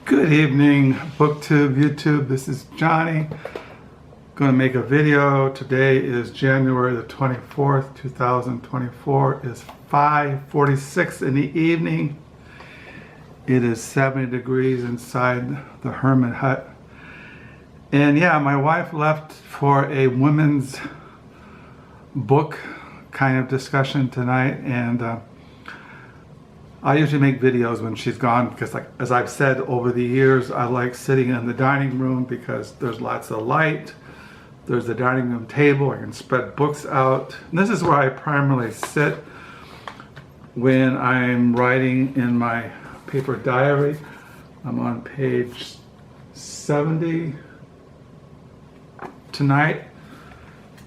Good evening, BookTube, YouTube. This is Johnny. Going to make a video. Today is January the 24th, 2024. It's 5:46 in the evening. It is 70 degrees inside the hermit hut. And yeah, my wife left for a women's book kind of discussion tonight, and I usually make videos when she's gone because, like as I've said over the years, I like sitting in the dining room because there's lots of light. There's the dining room table. I can spread books out. And this is where I primarily sit when I'm writing in my paper diary. I'm on page 70 tonight.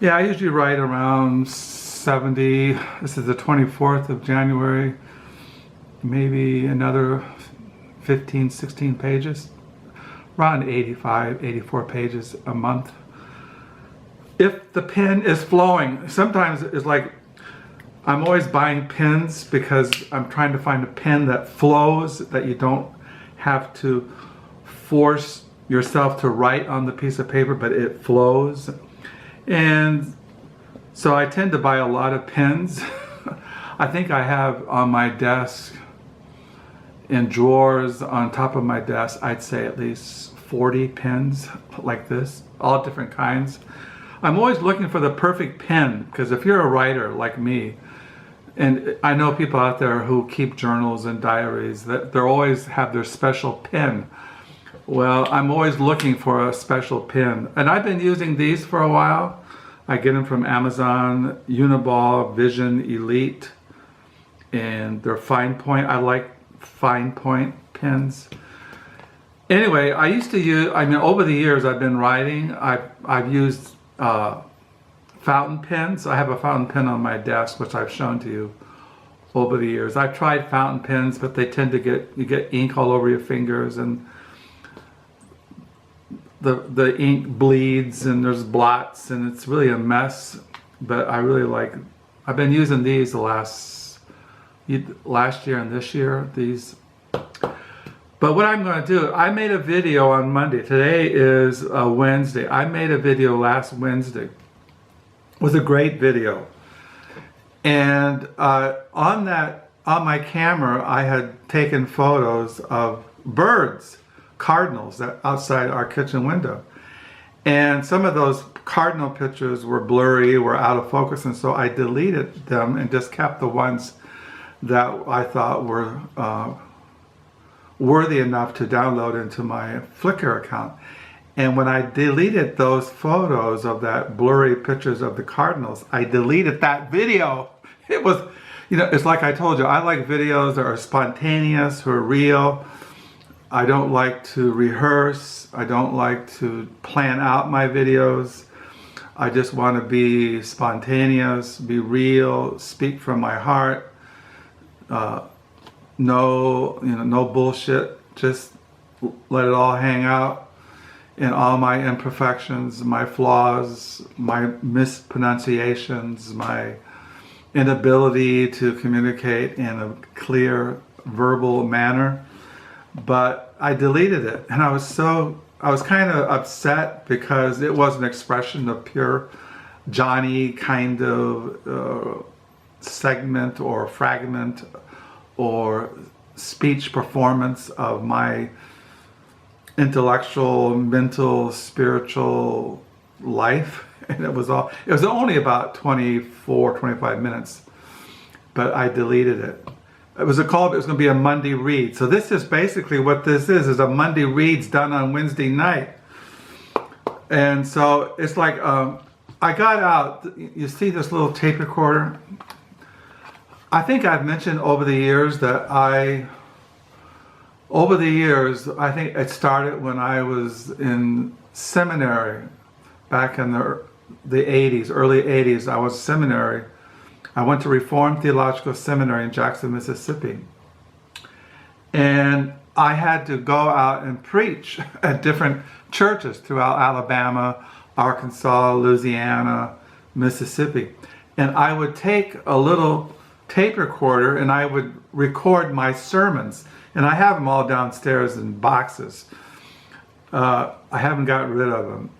Yeah, I usually write around 70. This is the 24th of January. Maybe another 15, 16 pages, around 85, 84 pages a month. If the pen is flowing, sometimes it's like I'm always buying pens because I'm trying to find a pen that flows, that you don't have to force yourself to write on the piece of paper, but it flows. And so I tend to buy a lot of pens. I think I have on my desk, in drawers on top of my desk, I'd say at least 40 pens like this, all different kinds. I'm always looking for the perfect pen, because if you're a writer like me, and I know people out there who keep journals and diaries, that they always have their special pen. Well, I'm always looking for a special pen. And I've been using these for a while. I get them from Amazon, Uniball, Vision, Elite, and they're fine point. I like fine point pens. Anyway, I used to use, over the years I've been writing, I've used fountain pens. I have a fountain pen on my desk, which I've shown to you over the years. I've tried fountain pens, but they tend to you get ink all over your fingers, and the ink bleeds and there's blots and it's really a mess. But I really like, I've been using these the last year and this year, these. But what I'm going to do, I made a video on Monday. Today is Wednesday. I made a video last Wednesday. It was a great video. And on my camera, I had taken photos of birds, cardinals, that outside our kitchen window. And some of those cardinal pictures were blurry, were out of focus, and so I deleted them and just kept the ones that I thought were worthy enough to download into my Flickr account. And when I deleted those photos of that blurry pictures of the cardinals, I deleted that video. It was, it's like I told you, I like videos that are spontaneous, who are real. I don't like to rehearse. I don't like to plan out my videos. I just want to be spontaneous, be real, speak from my heart. No bullshit. Just let it all hang out in all my imperfections, my flaws, my mispronunciations, my inability to communicate in a clear verbal manner. But I deleted it, and I was kind of upset because it was an expression of pure Johnny kind of segment or fragment or speech performance of my intellectual, mental, spiritual life. And it was only about 24, 25 minutes, but I deleted it. It was going to be a Monday read. So this is basically what this is a Monday reads done on Wednesday night. And so it's like, I got out, you see this little tape recorder? I think I've mentioned over the years that I think it started when I was in seminary back in the 80s, early 80s. I was seminary. I went to Reformed Theological Seminary in Jackson, Mississippi. And I had to go out and preach at different churches throughout Alabama, Arkansas, Louisiana, Mississippi. And I would take a little tape recorder and I would record my sermons. And I have them all downstairs in boxes. I haven't gotten rid of them.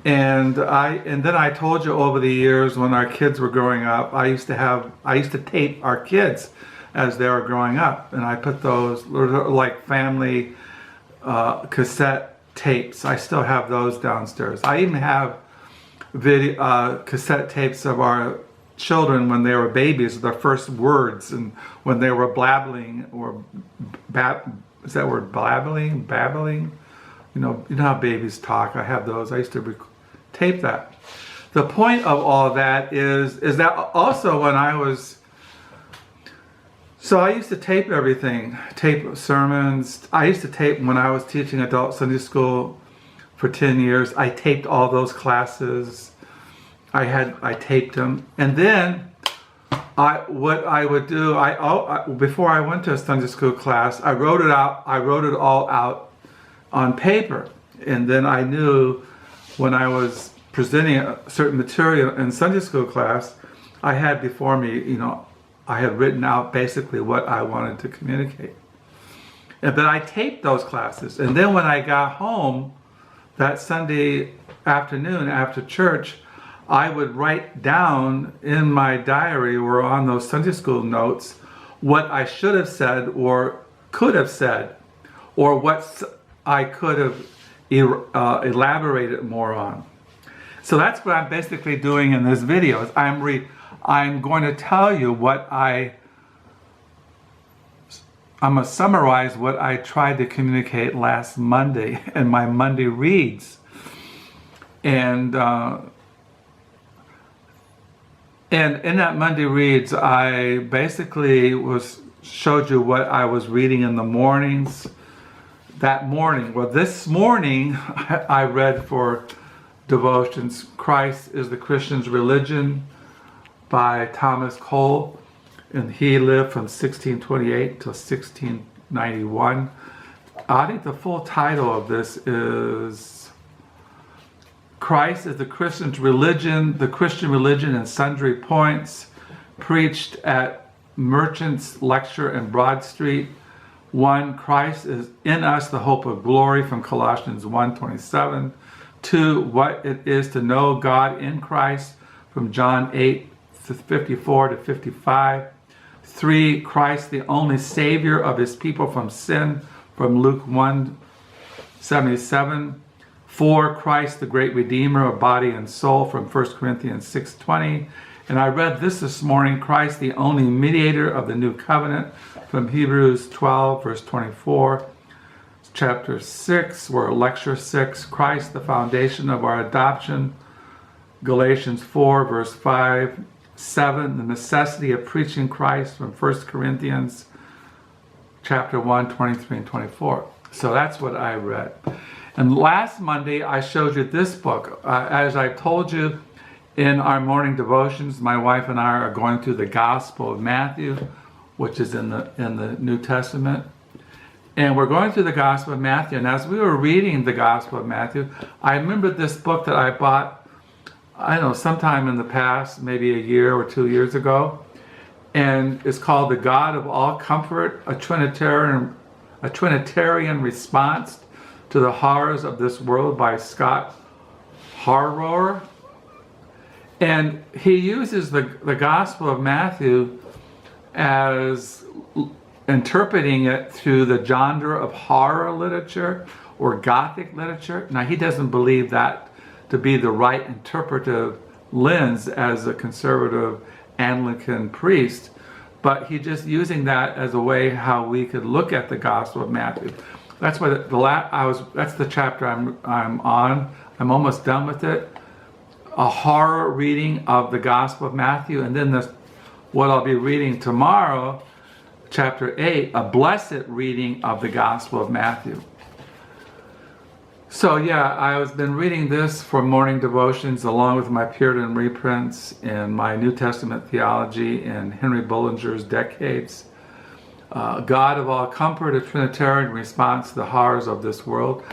And then I told you over the years when our kids were growing up, I used to tape our kids as they were growing up, and I put those like family cassette tapes. I still have those downstairs. I even have video cassette tapes of our children when they were babies, their first words, and when they were blabbling or is that word babbling? You know how babies talk. I have those. I used to tape that. The point of all that is that also when I was, so I used to tape everything, tape sermons. I used to tape when I was teaching adult Sunday school for 10 years. I taped all those classes. I taped them, and then what I would do, before I went to a Sunday school class, I wrote it out. I wrote it all out on paper, and then I knew when I was presenting a certain material in Sunday school class, I had before me, I had written out basically what I wanted to communicate. And then I taped those classes, and then when I got home that Sunday afternoon after church, I would write down in my diary or on those Sunday school notes what I should have said or could have said, or what I could have elaborated more on. So that's what I'm basically doing in this video. Is I'm going to tell you what I'm going to summarize what I tried to communicate last Monday in my Monday reads. And in that Monday reads, I basically showed you what I was reading in the mornings that morning. Well, this morning I read for devotions Christ is the Christian's Religion by Thomas Cole, and he lived from 1628 to 1691. I think the full title of this is Christ is the Christian's Religion, the Christian Religion in Sundry Points, preached at Merchant's Lecture in Broad Street. 1. Christ is in us, the hope of glory, from Colossians 1:27. 2. What it is to know God in Christ, from John 8:54 to 55. 3. Christ, the only Savior of his people from sin, from Luke 1:77. 4. Christ, the great Redeemer of body and soul, from 1 Corinthians 6:20. And I read this morning, Christ, the only mediator of the new covenant, from Hebrews 12, verse 24. Chapter 6, or lecture 6, Christ, the foundation of our adoption. Galatians 4, verse 5. 7, the necessity of preaching Christ, from 1 Corinthians chapter 1, 23 and 24. So that's what I read. And last Monday, I showed you this book. As I told you in our morning devotions, my wife and I are going through the Gospel of Matthew, which is in the New Testament. And we're going through the Gospel of Matthew. And as we were reading the Gospel of Matthew, I remembered this book that I bought, I don't know, sometime in the past, maybe a year or 2 years ago. And it's called The God of All Comfort, a Trinitarian Response to the Horrors of This World by Scott Harrower. And he uses the Gospel of Matthew as interpreting it through the genre of horror literature or Gothic literature. Now, he doesn't believe that to be the right interpretive lens as a conservative Anglican priest, but he's just using that as a way how we could look at the Gospel of Matthew. That's why that's the chapter I'm on. I'm almost done with it. A horror reading of the Gospel of Matthew, and then what I'll be reading tomorrow, chapter 8, a blessed reading of the Gospel of Matthew. So yeah, I've been reading this for morning devotions along with my Puritan reprints and my New Testament theology and Henry Bullinger's Decades. God of All Comfort, a Trinitarian Response to the Horrors of This World.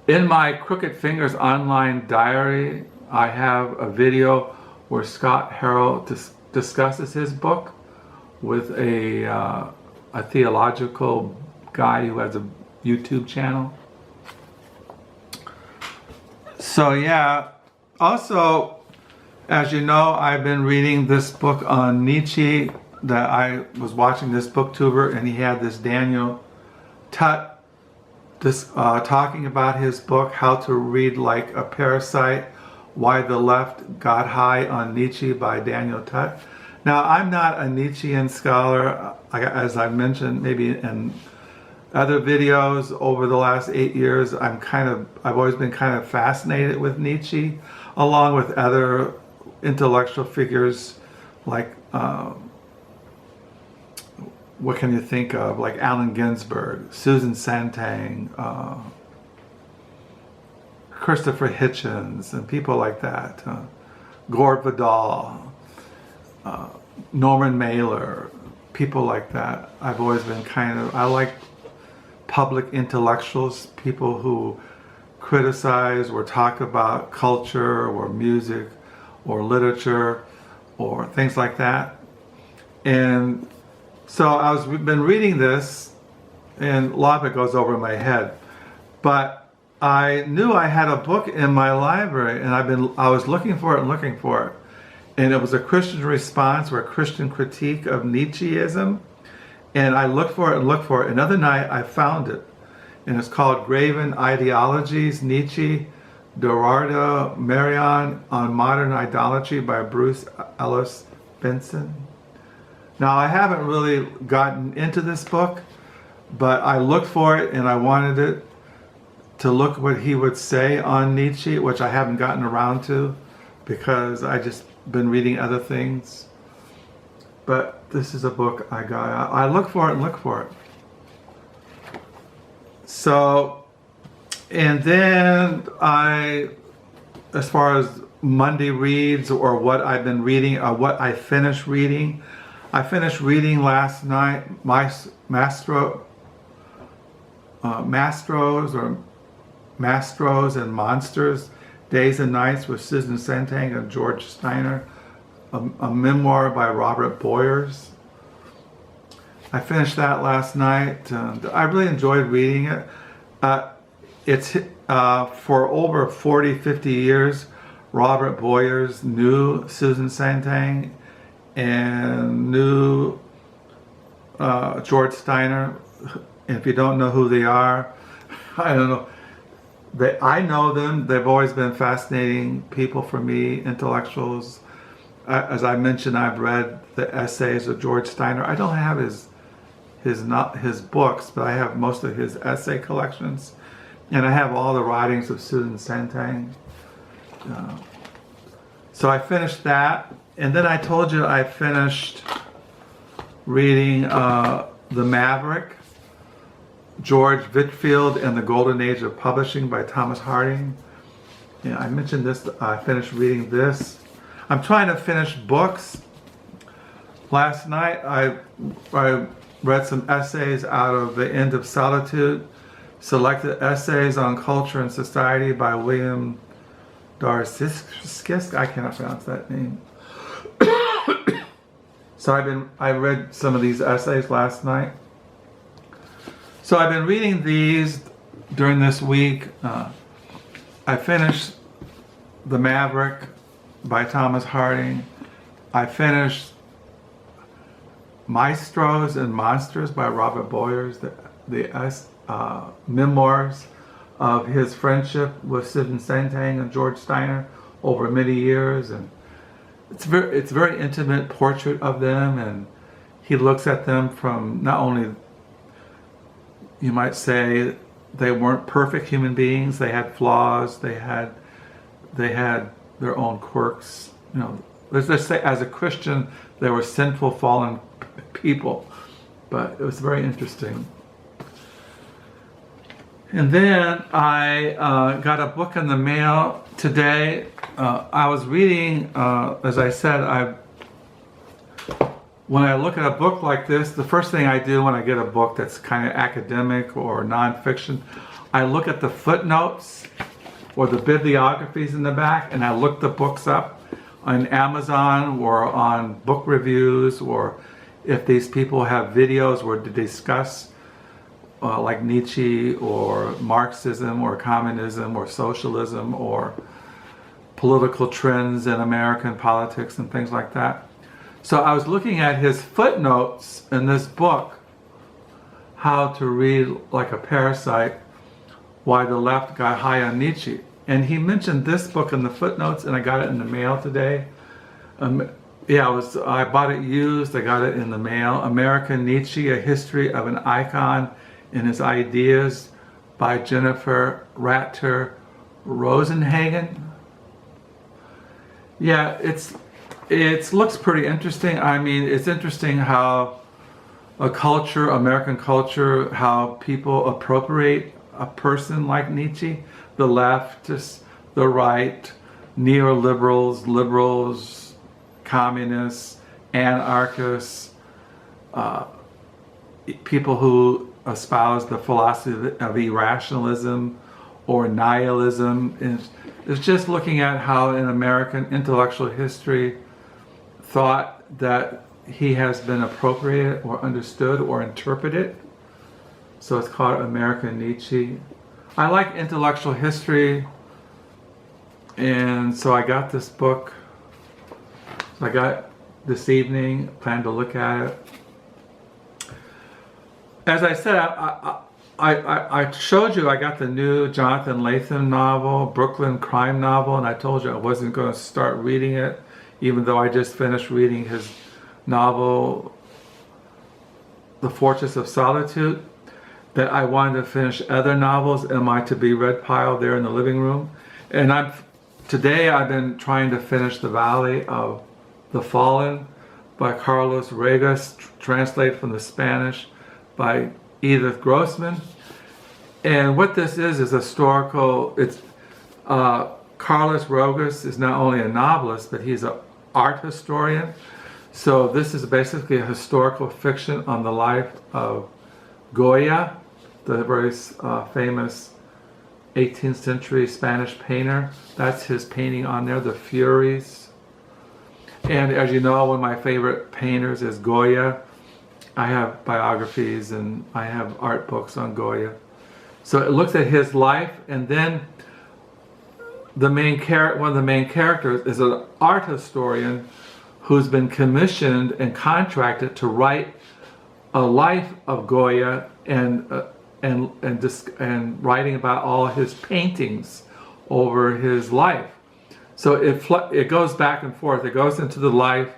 In my Crooked Fingers online diary, I have a video where Scott Harrower discusses his book with a theological guy who has a YouTube channel. So yeah, also, as you know, I've been reading this book on Nietzsche, that I was watching this booktuber, and he had this Daniel Tutt talking about his book, How to Read Like a Parasite, Why the Left Got High on Nietzsche by Daniel Tutt. Now, I'm not a Nietzschean scholar, as I mentioned maybe in other videos over the last 8 years. I've always been kind of fascinated with Nietzsche, along with other intellectual figures like, what can you think of, like Allen Ginsberg, Susan Sontag, Christopher Hitchens, and people like that, Gore Vidal, Norman Mailer, people like that. I've always been I like public intellectuals, people who criticize or talk about culture or music or literature or things like that. And so I've been reading this, and a lot of it goes over my head, but I knew I had a book in my library, and I was looking for it, and it was a Christian response or a Christian critique of Nietzscheism, and I looked for it, and another night I found it, and it's called Graven, Ideologies, Nietzsche, Derrida, Marion on Modern Idolatry by Bruce Ellis Benson. Now, I haven't really gotten into this book, but I looked for it, and I wanted it to look what he would say on Nietzsche, which I haven't gotten around to because I just been reading other things. But this is a book I got. I look for it. So, and then as far as Monday reads or what I've been reading or what I finished reading last night Maestros and Monsters, Days and Nights with Susan Sontag and George Steiner, a memoir by Robert Boyers. I finished that last night, and I really enjoyed reading it. It's for over 40-50 years, Robert Boyers knew Susan Sontag and knew George Steiner. And if you don't know who they are, I don't know. I know them. They've always been fascinating people for me, intellectuals. As I mentioned, I've read the essays of George Steiner. I don't have his books, but I have most of his essay collections, and I have all the writings of Susan Sontag. So I finished that, and then I told you I finished reading The Maverick, George Whitfield and the Golden Age of Publishing by Thomas Harding. Yeah, I mentioned this. I finished reading this. I'm trying to finish books. Last night I read some essays out of The End of Solitude, Selected Essays on Culture and Society by William Deresiewicz. I cannot pronounce that name. So I read some of these essays last night. So I've been reading these during this week. I finished The Maverick by Thomas Harding. I finished Maestros and Monsters by Robert Boyers, the memoirs of his friendship with Susan Sontag and George Steiner over many years, and it's a very intimate portrait of them, and he looks at them from not only, you might say, they weren't perfect human beings, they had flaws, they had their own quirks. You know, let's just say as a Christian, they were sinful, fallen people, but it was very interesting. And then I got a book in the mail today. I was reading, as I said, when I look at a book like this, the first thing I do when I get a book that's kind of academic or nonfiction, I look at the footnotes or the bibliographies in the back, and I look the books up on Amazon or on book reviews, or if these people have videos where to discuss like Nietzsche or Marxism or communism or socialism or political trends in American politics and things like that. So I was looking at his footnotes in this book, How to Read Like a Parasite, Why the Left Got High on Nietzsche. And he mentioned this book in the footnotes, and I got it in the mail today. I bought it used, I got it in the mail. American Nietzsche, A History of an Icon and His Ideas by Jennifer Ratner-Rosenhagen. Yeah, it looks pretty interesting. I mean, it's interesting how a culture, American culture, how people appropriate a person like Nietzsche, the leftists, the right, neoliberals, liberals, communists, anarchists, people who espouse the philosophy of irrationalism or nihilism. It's just looking at how in American intellectual history thought that he has been appropriated or understood or interpreted. So it's called American Nietzsche. I like intellectual history, and so I got this book. So I got this evening, plan to look at it. As I said, I showed you I got the new Jonathan Lethem novel, Brooklyn crime novel, and I told you I wasn't going to start reading it, even though I just finished reading his novel, The Fortress of Solitude, that I wanted to finish other novels in my to-be-read pile there in the living room. And today I've been trying to finish The Valley of the Fallen by Carlos Rojas, translated from the Spanish by Edith Grossman. And what this is historical. Carlos Rojas is not only a novelist, but he's an art historian. So this is basically a historical fiction on the life of Goya, the very famous 18th century Spanish painter. That's his painting on there, The Furies. And as you know, one of my favorite painters is Goya. I have biographies and I have art books on Goya. So it looks at his life, and then one of the main characters is an art historian who's been commissioned and contracted to write a life of Goya and writing about all his paintings over his life. So it goes back and forth. It goes into the life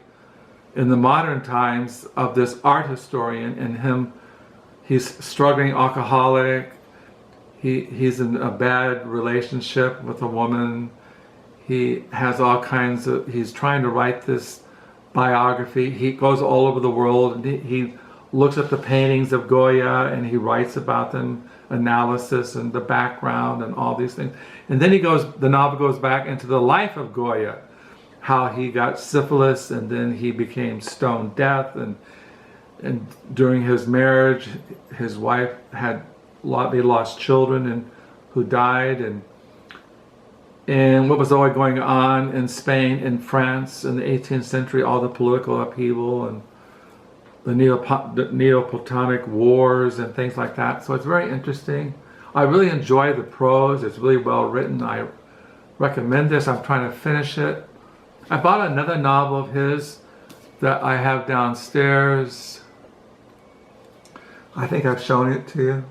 in the modern times of this art historian and him. He's struggling alcoholic. He's in a bad relationship with a woman. He has all kinds of, he's trying to write this biography. He goes all over the world and he looks at the paintings of Goya and he writes about them, analysis and the background and all these things. And then the novel goes back into the life of Goya, how he got syphilis and then he became stone deaf, and during his marriage his wife they lost children who died, and what was always going on in Spain and France in the 18th century, all the political upheaval and the Neoplatonic wars and things like that. So it's very interesting. I really enjoy the prose. It's really well written. I recommend this. I'm trying to finish it. I bought another novel of his that I have downstairs. I think I've shown it to you.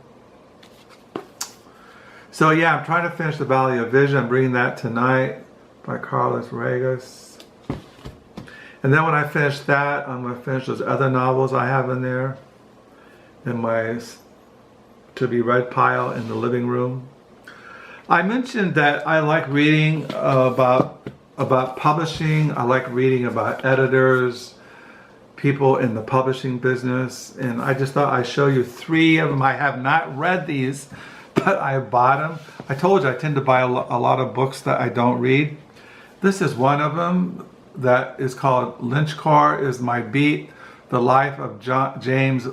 So yeah, I'm trying to finish The Valley of Vision. I'm reading that tonight by Carlos Rojas. And then when I finish that, I'm going to finish those other novels I have in there in my to-be-read pile in the living room. I mentioned that I like reading about publishing. I like reading about editors, people in the publishing business. And I just thought I'd show you 3 of them. I have not read these, but I bought them. I told you I tend to buy a lot of books that I don't read. This is one of them that is called Lynchcore is My Beat, The Life of James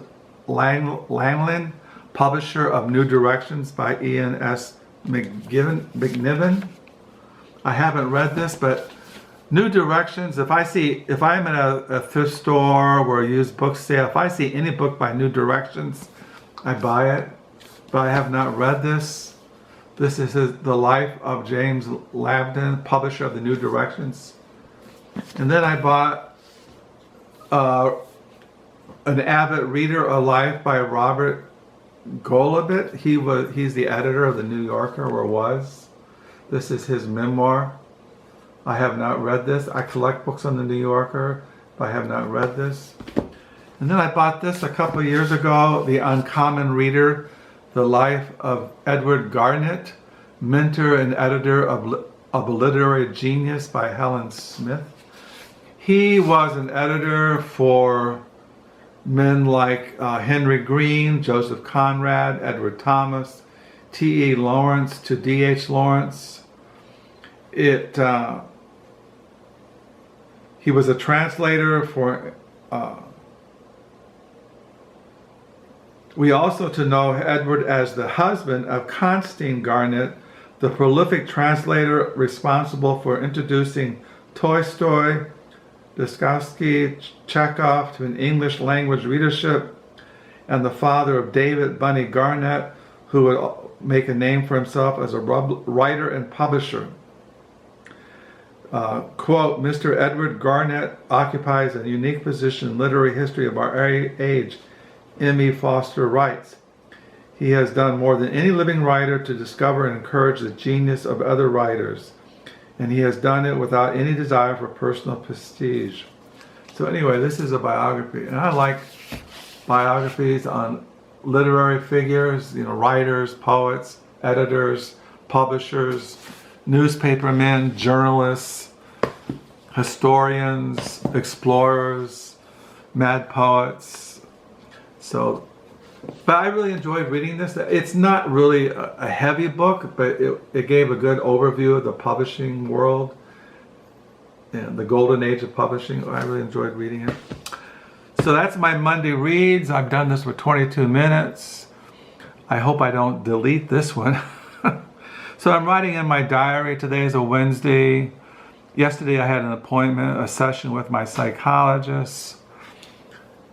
Langland, publisher of New Directions by Ian S. McNiven. I haven't read this, but New Directions, if I'm in a thrift store or a used book sale, if I see any book by New Directions, I buy it. but I have not read this. This is The Life of James Labden, publisher of the New Directions. And then I bought An Avid Reader, A Life by Robert Golubit. He's the editor of the New Yorker, or was. This is his memoir. I have not read this. I collect books on the New Yorker, but I have not read this. And then I bought this a couple of years ago, The Uncommon Reader, The Life of Edward Garnett, mentor and editor of A Literary Genius by Helen Smith. He was an editor for men like Henry Green, Joseph Conrad, Edward Thomas, T.E. Lawrence to D.H. Lawrence. He was a translator for... We also to know Edward as the husband of Constantine Garnett, the prolific translator responsible for introducing Tolstoy, Dostoevsky, Chekhov to an English language readership, and the father of David Bunny Garnett, who would make a name for himself as a writer and publisher. Quote, Mr. Edward Garnett occupies a unique position in literary history of our age, M.E. Foster writes. He has done more than any living writer to discover and encourage the genius of other writers, and he has done it without any desire for personal prestige. So anyway, this is a biography, and I like biographies on literary figures, writers, poets, editors, publishers, newspapermen, journalists, historians, explorers, mad poets. So, but I really enjoyed reading this. It's not really a heavy book, but it gave a good overview of the publishing world and the golden age of publishing. I really enjoyed reading it. So that's my Monday reads. I've done this for 22 minutes. I hope I don't delete this one. So I'm writing in my diary. Today is a Wednesday. Yesterday I had an appointment, a session with my psychologist.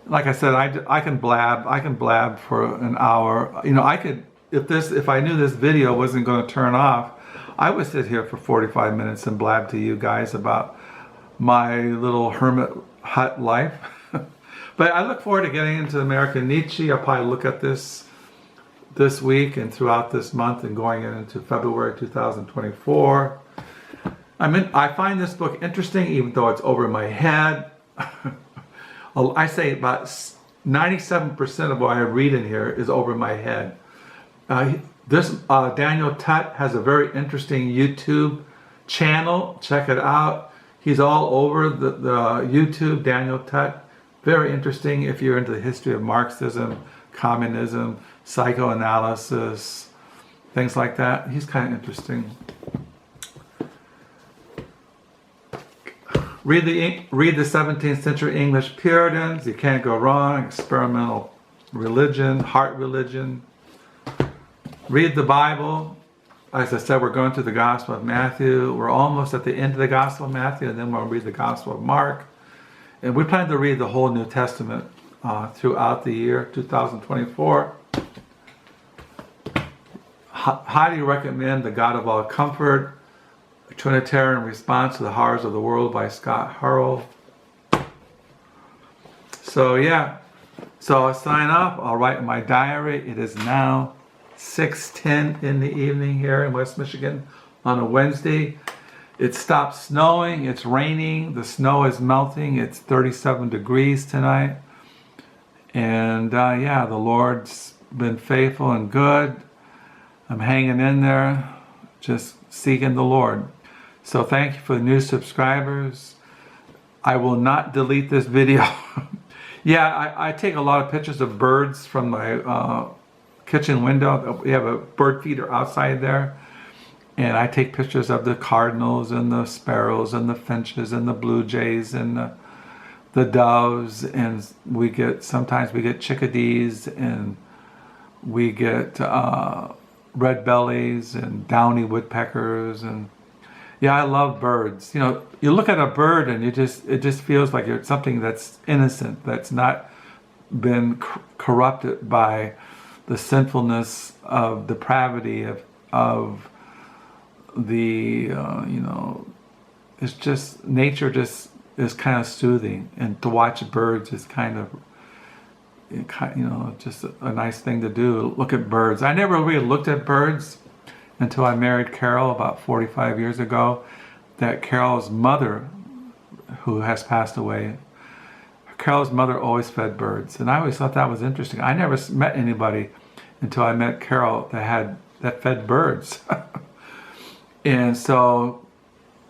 Like I said, I can blab for an hour. If I knew this video wasn't going to turn off, I would sit here for 45 minutes and blab to you guys about my little hermit hut life. But I look forward to getting into American Nietzsche. I'll probably look at this week and throughout this month and going into February 2024. I find this book interesting, even though it's over my head. I say about 97% of what I read in here is over my head. Daniel Tutt has a very interesting YouTube channel. Check it out. He's all over the YouTube, Daniel Tutt. Very interesting if you're into the history of Marxism, communism, psychoanalysis, things like that. He's kind of interesting. Read the 17th century English Puritans. You can't go wrong. Experimental religion, heart religion. Read the Bible. As I said, we're going to the Gospel of Matthew. We're almost at the end of the Gospel of Matthew, and then we'll read the Gospel of Mark. And we plan to read the whole New Testament throughout the year 2024. Highly recommend The God of All Comfort, A Trinitarian Response to the Horrors of the World by Scott Harrower. So yeah, so I'll sign off. I'll write in my diary. It is now 6:10 in the evening here in West Michigan on a Wednesday. It stopped snowing. It's raining. The snow is melting. It's 37 degrees tonight. And yeah, the Lord's been faithful and good. I'm hanging in there, just seeking the Lord. So thank you for the new subscribers. I will not delete this video. Yeah, I take a lot of pictures of birds from my kitchen window. We have a bird feeder outside there. And I take pictures of the cardinals and the sparrows and the finches and the blue jays and the doves. And sometimes we get chickadees, and we get red bellies and downy woodpeckers. And yeah, I love birds. You look at a bird and it just feels like it's something that's innocent, that's not been corrupted by the sinfulness of depravity of the it's just nature just is kind of soothing, and to watch birds is kind of just a nice thing to do. Look at birds. I never really looked at birds until I married Carol about 45 years ago. That Carol's mother, who has passed away, Carol's mother always fed birds, and I always thought that was interesting. I never met anybody until I met Carol that fed birds. And so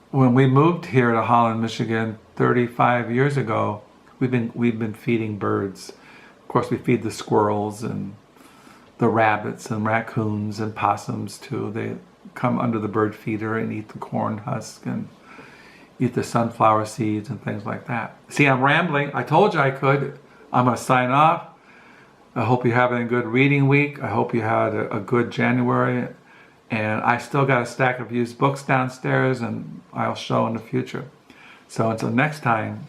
when we moved here to Holland, Michigan 35 years ago, we've been feeding birds. Of course, we feed the squirrels and the rabbits and raccoons and possums too. They come under the bird feeder and eat the corn husk and eat the sunflower seeds and things like that. See, I'm rambling. I told you I could. I'm going to sign off. I hope you're having a good reading week. I hope you had a good January. And I still got a stack of used books downstairs, and I'll show in the future. So until next time,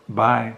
bye.